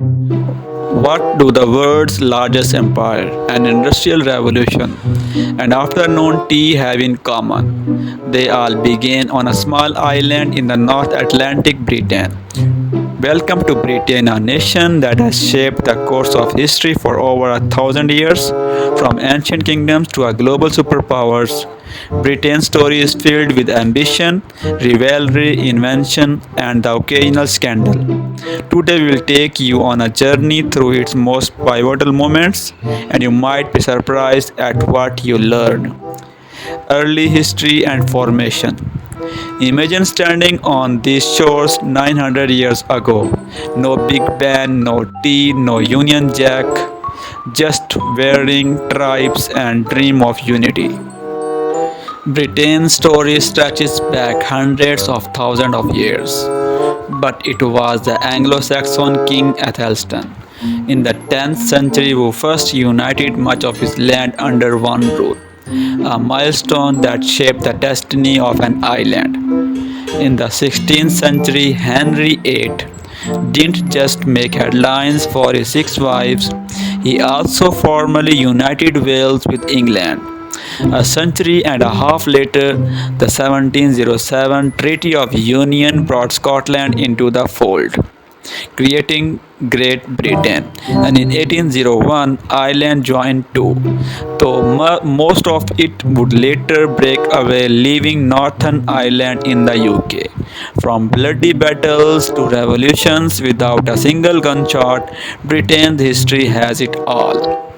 What do the world's largest empire, an industrial revolution, and afternoon tea have in common? They all began on a small island in the North Atlantic, Britain. Welcome to Britain, a nation that has shaped the course of history for over 1,000 years, from ancient kingdoms to a global superpowers. Britain's story is filled with ambition, rivalry, invention, and the occasional scandal. Today, we will take you on a journey through its most pivotal moments, and you might be surprised at what you learn. Early history and formation. Imagine standing on these shores 900 years ago. No Big Ben, no tea, no Union Jack, just varying tribes and dream of unity. Britain's story stretches back hundreds of thousands of years, but it was the Anglo-Saxon king Athelstan in the 10th century who first united much of his land under one rule, a milestone that shaped the destiny of an island. In the 16th century, Henry VIII didn't just make headlines for his six wives, he also formally united Wales with England. A century and a half later, the 1707 Treaty of Union brought Scotland into the fold, creating Great Britain. And in 1801, Ireland joined too, though most of it would later break away, leaving Northern Ireland in the UK. From bloody battles to revolutions without a single gunshot, Britain's history has it all.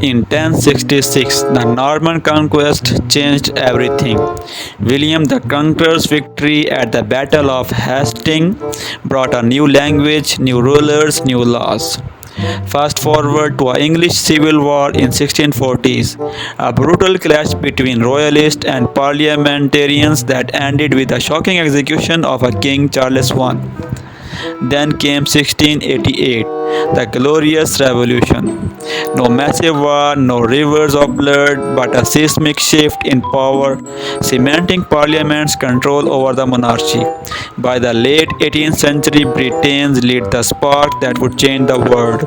In 1066, the Norman conquest changed everything. William the Conqueror's victory at the Battle of Hastings brought a new language, new rulers, new laws. Fast forward to an English civil war in 1640s, a brutal clash between royalists and parliamentarians that ended with the shocking execution of a King Charles I. Then came 1688, the Glorious Revolution. No massive war, no rivers of blood, but a seismic shift in power, cementing Parliament's control over the monarchy. By the late 18th century, Britain lit the spark that would change the world.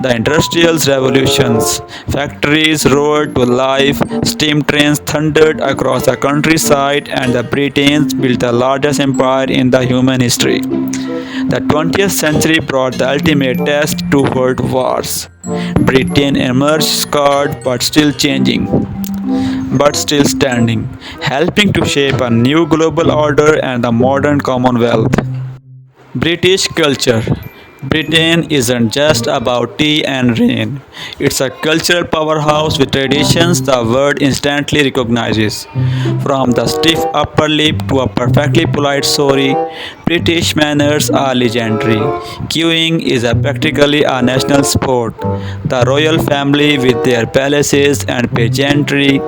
The industrial revolutions, factories roared to life, steam trains thundered across the countryside, and the Britons built the largest empire in the human history. The 20th century brought the ultimate test to world wars. Britain emerged scarred but still changing, but still standing, helping to shape a new global order and the modern Commonwealth. British culture. Britain isn't just about tea and rain. It's a cultural powerhouse with traditions the world instantly recognizes. From the stiff upper lip to a perfectly polite sorry, British manners are legendary. Queuing is practically a national sport. The royal family with their palaces and pageantry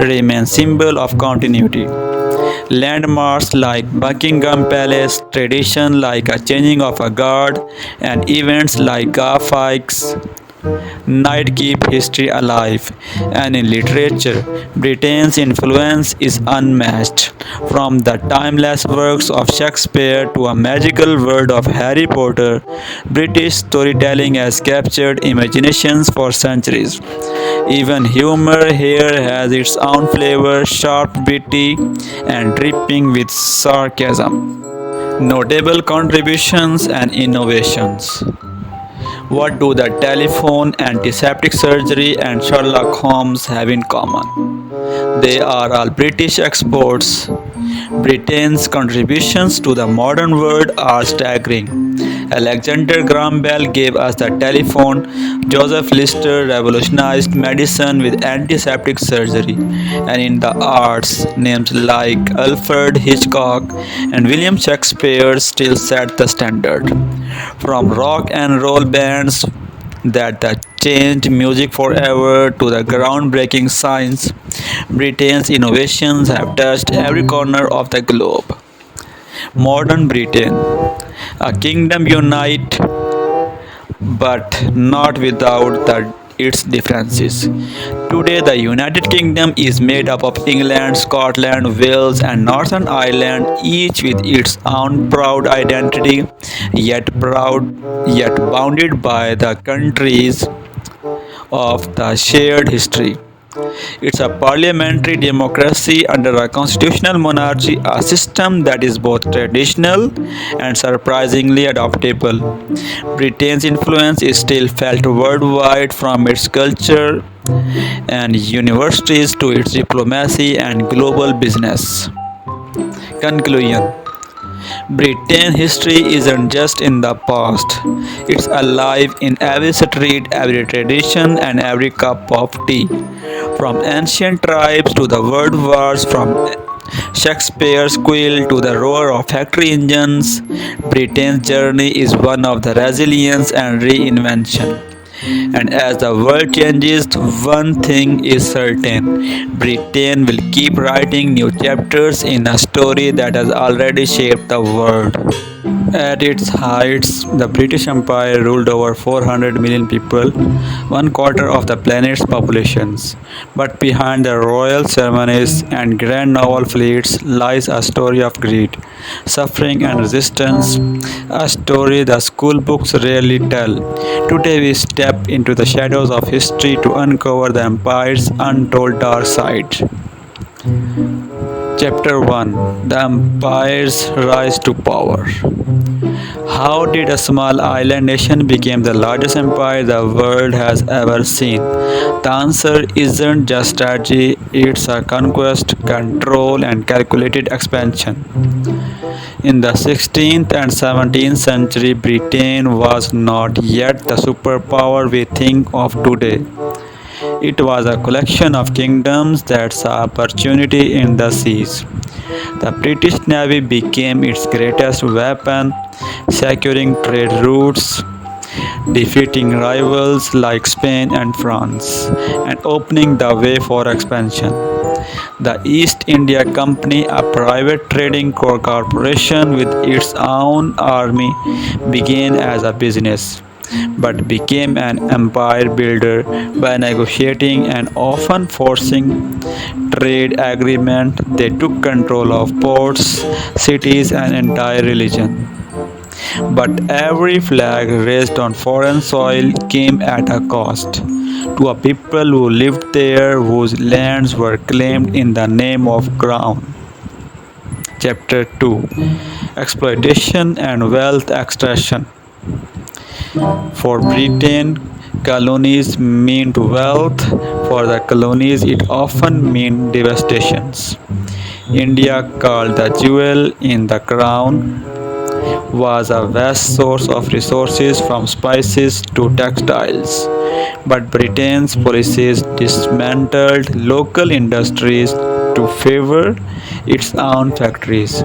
remain symbol of continuity. Landmarks like Buckingham Palace, tradition like a changing of a guard, and events like Garfikes night keep history alive. And in literature, Britain's influence is unmatched. From the timeless works of Shakespeare to a magical world of Harry Potter, British storytelling has captured imaginations for centuries. Even humor here has its own flavor, sharp, witty, and dripping with sarcasm. Notable contributions and innovations. What do the telephone, antiseptic surgery, and Sherlock Holmes have in common? They are all British exports. Britain's contributions to the modern world are staggering. Alexander Graham Bell gave us the telephone. Joseph Lister revolutionized medicine with antiseptic surgery. And in the arts, names like Alfred Hitchcock and William Shakespeare still set the standard. From rock and roll bands that changed music forever to the groundbreaking science, Britain's innovations have touched every corner of the globe. Modern Britain, a kingdom unite but not without its differences. Today, the United Kingdom is made up of England, Scotland, Wales, and Northern Ireland, each with its own proud identity, yet bounded by the countries of the shared history. It's a parliamentary democracy under a constitutional monarchy, a system that is both traditional and surprisingly adaptable. Britain's influence is still felt worldwide, from its culture and universities to its diplomacy and global business. Conclusion: Britain history isn't just in the past, it's alive in every street, every tradition, and every cup of tea. From ancient tribes to the world wars, from Shakespeare's quill to the roar of factory engines, Britain's journey is one of the resilience and reinvention. And as the world changes, one thing is certain: Britain will keep writing new chapters in a story that has already shaped the world. At its heights, the British Empire ruled over 400 million people, one quarter of the planet's populations. But behind the royal ceremonies and grand naval fleets lies a story of greed, suffering, and resistance, a story the school books rarely tell. Today, we step into the shadows of history to uncover the empire's untold dark side. Chapter 1: The Empire's Rise to Power. How did a small island nation become the largest empire the world has ever seen? The answer isn't just strategy, it's a conquest, control, and calculated expansion. In the 16th and 17th century, Britain was not yet the superpower we think of today. It was a collection of kingdoms that saw opportunity in the seas. The British Navy became its greatest weapon, securing trade routes, defeating rivals like Spain and France, and opening the way for expansion. The East India Company, a private trading corporation with its own army, began as a business but became an empire builder by negotiating and often forcing trade agreements. They took control of ports, cities, and entire religion. But every flag raised on foreign soil came at a cost to a people who lived there, whose lands were claimed in the name of crown. Chapter 2: Exploitation and Wealth Extraction. For Britain, colonies meant wealth. For the colonies, it often meant devastations. India, called the jewel in the crown, was a vast source of resources from spices to textiles. But Britain's policies dismantled local industries to favor its own factories.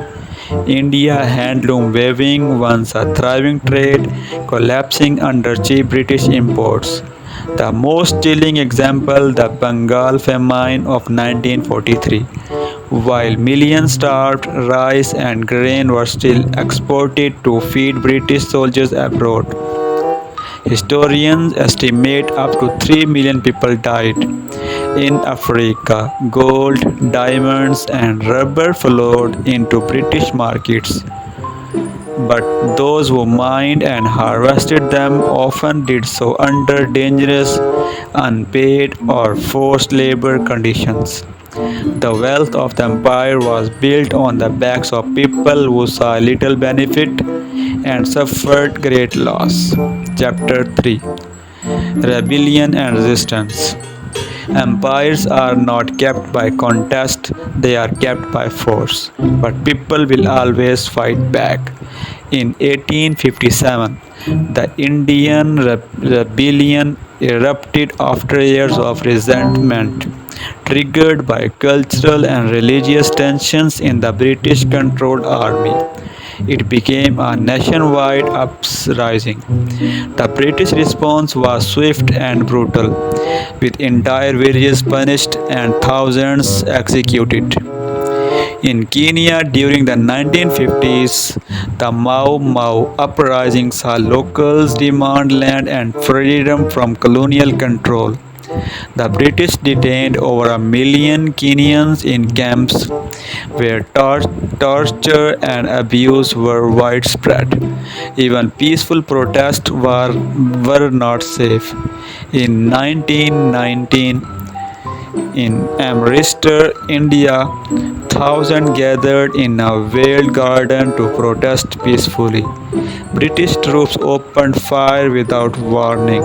India handloom weaving, once a thriving trade, collapsing under cheap British imports. The most chilling example, the Bengal Famine of 1943. While millions starved, rice and grain were still exported to feed British soldiers abroad. Historians estimate up to 3 million people died. In Africa, gold, diamonds, and rubber flowed into British markets, but those who mined and harvested them often did so under dangerous, unpaid, or forced labor conditions. The wealth of the empire was built on the backs of people who saw little benefit and suffered great loss. Chapter 3: Rebellion and Resistance. Empires are not kept by contest, they are kept by force. But people will always fight back. In 1857, the Indian Rebellion erupted after years of resentment, triggered by cultural and religious tensions in the British controlled army. It became a nationwide uprising. The British response was swift and brutal, with entire villages punished and thousands executed. In Kenya during the 1950s, the Mau Mau uprising saw locals demand land and freedom from colonial control. The British detained over a million Kenyans in camps where torture and abuse were widespread. Even peaceful protests were not safe. In 1919, in Amritsar, India, thousands gathered in a walled garden to protest peacefully. British troops opened fire without warning.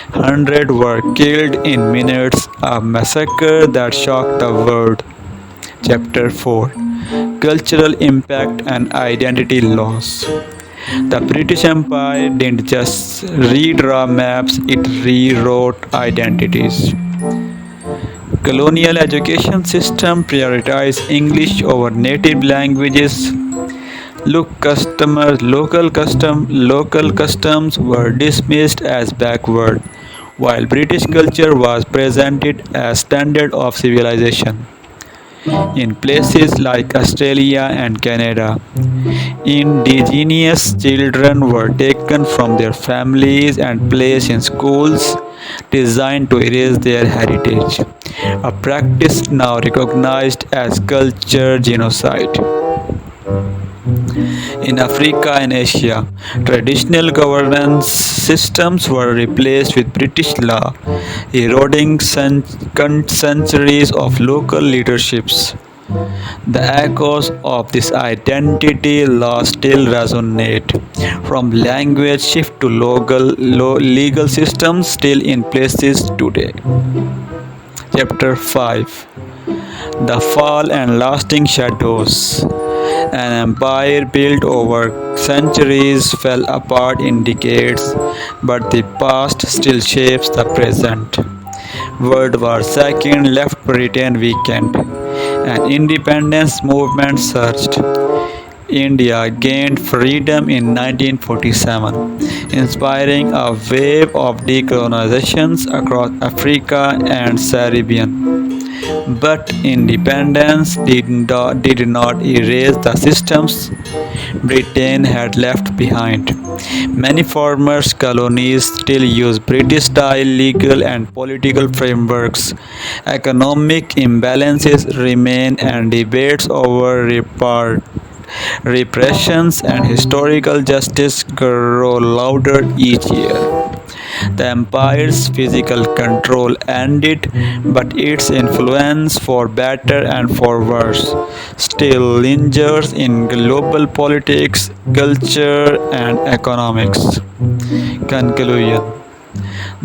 Hundreds were killed in minutes, a massacre that shocked the world. Chapter 4: Cultural Impact and Identity Loss. The British Empire didn't just redraw maps, it rewrote identities. Colonial education system prioritized English over native languages. Local customs were dismissed as backward, while British culture was presented as standard of civilization. In places like Australia and Canada, indigenous children were taken from their families and placed in schools designed to erase their heritage, a practice now recognized as culture genocide. In Africa and Asia, traditional governance systems were replaced with British law, eroding centuries of local leaderships. The echoes of this identity loss still resonate, from language shift to legal systems still in places today. Chapter 5: The Fall and Lasting Shadows. An empire built over centuries fell apart in decades, but the past still shapes the present. World War II left Britain weakened, and independence movement surged. India gained freedom in 1947, inspiring a wave of decolonizations across Africa and Caribbean. But independence did not erase the systems Britain had left behind. Many former colonies still use British style legal and political frameworks. Economic imbalances remain, and debates over repressions and historical justice grow louder each year. The empire's physical control ended, but its influence, for better and for worse, still lingers in global politics, culture, and economics. Conclusion: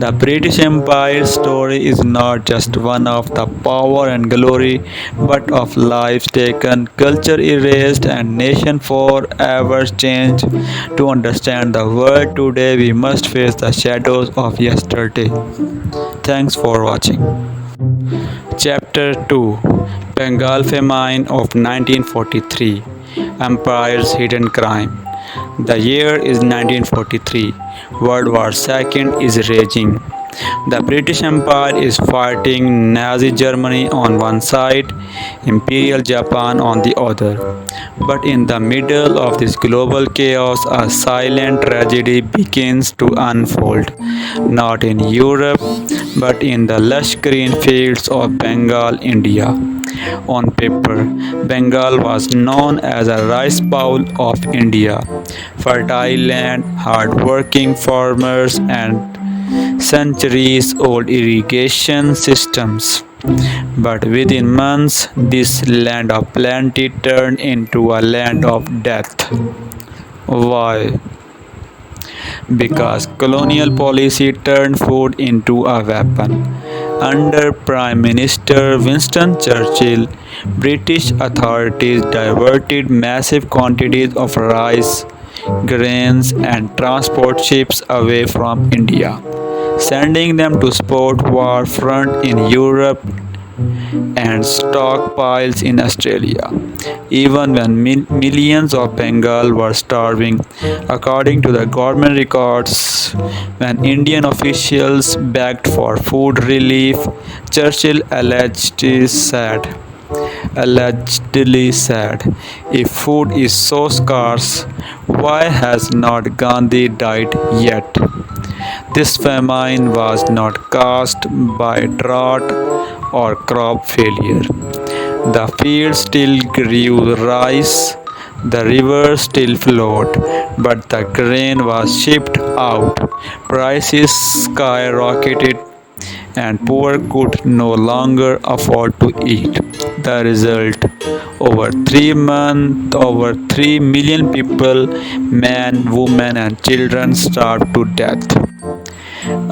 the British Empire's story is not just one of the power and glory, but of lives taken, culture erased, and nation forever changed. To understand the world today, we must face the shadows of yesterday. Thanks for watching. Chapter 2: Bengal Famine of 1943. Empire's Hidden Crime. The year is 1943. World War II is raging. The British Empire is fighting Nazi Germany on one side, Imperial Japan on the other. But in the middle of this global chaos, a silent tragedy begins to unfold. Not in Europe, but in the lush green fields of Bengal, India. On paper, Bengal was known as a rice bowl of India. Fertile land, hard-working farmers, and centuries old irrigation systems. But within months, this land of plenty turned into a land of death. Why? Because colonial policy turned food into a weapon. Under Prime Minister Winston Churchill, British authorities diverted massive quantities of rice, grains, and transport ships away from India, sending them to support war front in Europe and stockpiles in Australia, even when millions of Bengal were starving. According to the government records, when Indian officials begged for food relief, Churchill allegedly said, alleged deadly sad. If food is so scarce, why has not Gandhi died yet? This famine was not caused by drought or crop failure. The fields still grew rice, the rivers still flowed, but the grain was shipped out. Prices skyrocketed, and poor could no longer afford to eat. The result, over 3 million people, men, women, and children starved to death.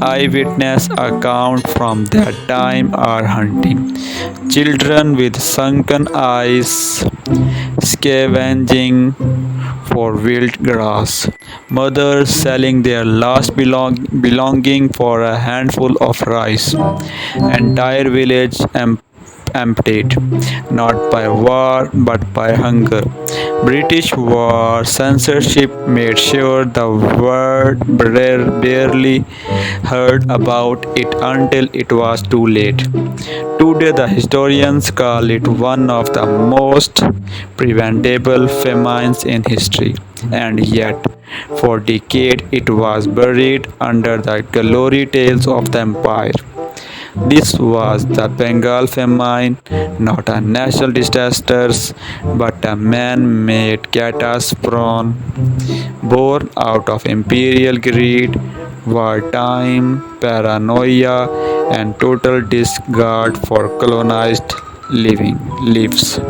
Eyewitness accounts from that time are hunting. Children with sunken eyes scavenging for wild grass. Mothers selling their last belonging for a handful of rice. Entire village emptied, not by war but by hunger. British war censorship made sure the world barely heard about it until it was too late. Today, the historians call it one of the most preventable famines in history, and yet, for decades, it was buried under the glory tales of the empire. This was the Bengal famine, not a natural disaster, but a man-made catastrophe born out of imperial greed, wartime paranoia, and total disregard for colonized lives.